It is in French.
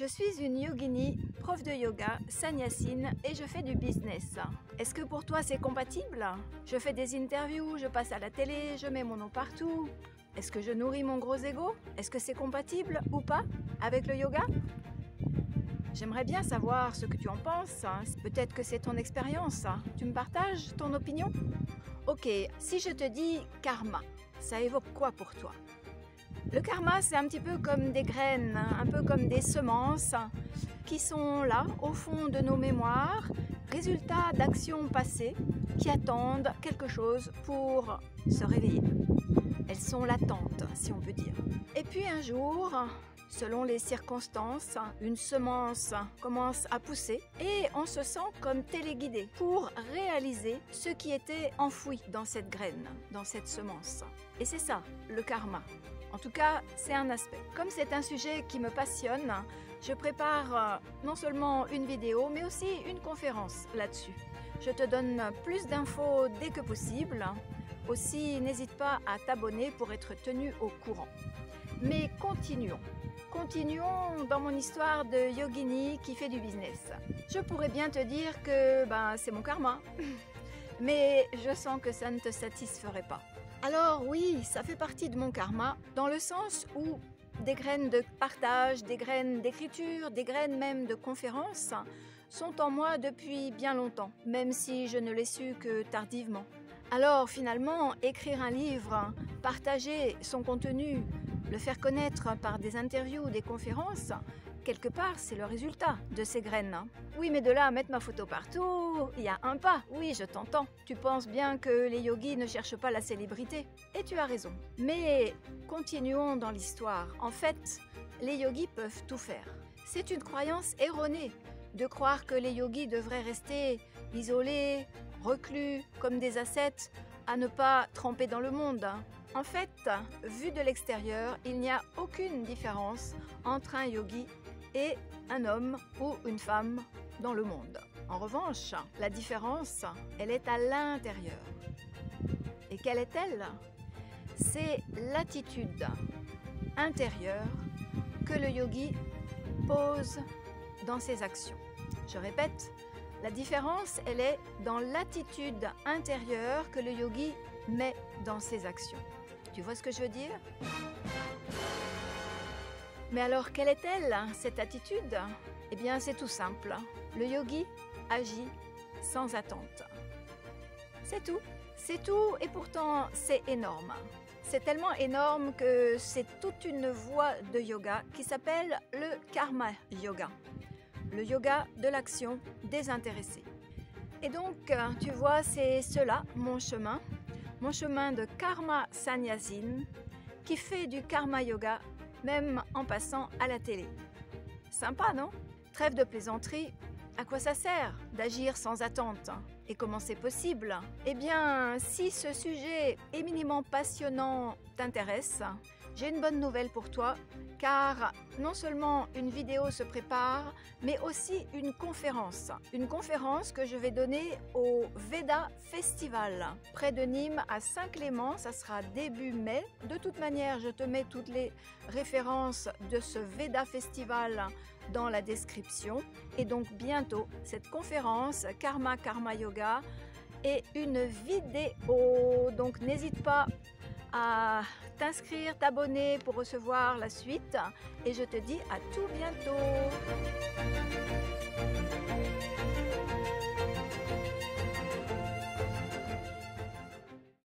Je suis une yogini, prof de yoga, sannyasine et je fais du business. Est-ce que pour toi c'est compatible? Je fais des interviews, je passe à la télé, je mets mon nom partout. Est-ce que je nourris mon gros ego? Est-ce que c'est compatible ou pas avec le yoga? J'aimerais bien savoir ce que tu en penses. Peut-être que c'est ton expérience. Tu me partages ton opinion? Ok, si je te dis karma, ça évoque quoi pour toi? Le karma, c'est un petit peu comme des graines, un peu comme des semences qui sont là, au fond de nos mémoires, résultat d'actions passées qui attendent quelque chose pour se réveiller. Elles sont latentes, si on peut dire. Et puis un jour, selon les circonstances, une semence commence à pousser et on se sent comme téléguidé pour réaliser ce qui était enfoui dans cette graine, dans cette semence. Et c'est ça, le karma. En tout cas, c'est un aspect. Comme c'est un sujet qui me passionne, je prépare non seulement une vidéo, mais aussi une conférence là-dessus. Je te donne plus d'infos dès que possible. Aussi, n'hésite pas à t'abonner pour être tenu au courant. Mais continuons. Continuons dans mon histoire de yogini qui fait du business. Je pourrais bien te dire que c'est mon karma, mais je sens que ça ne te satisferait pas. Alors oui, ça fait partie de mon karma, dans le sens où des graines de partage, des graines d'écriture, des graines même de conférences sont en moi depuis bien longtemps, même si je ne l'ai su que tardivement. Alors finalement, écrire un livre, partager son contenu, le faire connaître par des interviews ou des conférences, quelque part, c'est le résultat de ces graines. Oui, mais de là à mettre ma photo partout, il y a un pas. Oui, je t'entends. Tu penses bien que les yogis ne cherchent pas la célébrité. Et tu as raison. Mais continuons dans l'histoire. En fait, les yogis peuvent tout faire. C'est une croyance erronée de croire que les yogis devraient rester isolés, reclus, comme des ascètes, à ne pas tremper dans le monde. En fait, vu de l'extérieur, il n'y a aucune différence entre un yogi et un homme ou une femme dans le monde. En revanche, la différence, elle est à l'intérieur. Et quelle est-elle? C'est l'attitude intérieure que le yogi pose dans ses actions. Je répète, la différence, elle est dans l'attitude intérieure que le yogi met dans ses actions. Tu vois ce que je veux dire? Mais alors, quelle est-elle, cette attitude? Eh bien, c'est tout simple. Le yogi agit sans attente. C'est tout. C'est tout et pourtant, c'est énorme. C'est tellement énorme que c'est toute une voie de yoga qui s'appelle le karma yoga. Le yoga de l'action désintéressée. Et donc, tu vois, c'est cela, mon chemin de karma sannyasine qui fait du karma yoga même en passant à la télé. Sympa, non? Trêve de plaisanterie, à quoi ça sert d'agir sans attente? Et comment c'est possible? Eh bien, si ce sujet éminemment passionnant t'intéresse, j'ai une bonne nouvelle pour toi, car non seulement une vidéo se prépare, mais aussi une conférence. Une conférence que je vais donner au Veda Festival, près de Nîmes, à Saint-Clément. Ça sera début mai. De toute manière, je te mets toutes les références de ce Veda Festival dans la description. Et donc bientôt, cette conférence Karma Yoga est une vidéo. Donc n'hésite pas à t'inscrire, t'abonner pour recevoir la suite et je te dis à tout bientôt.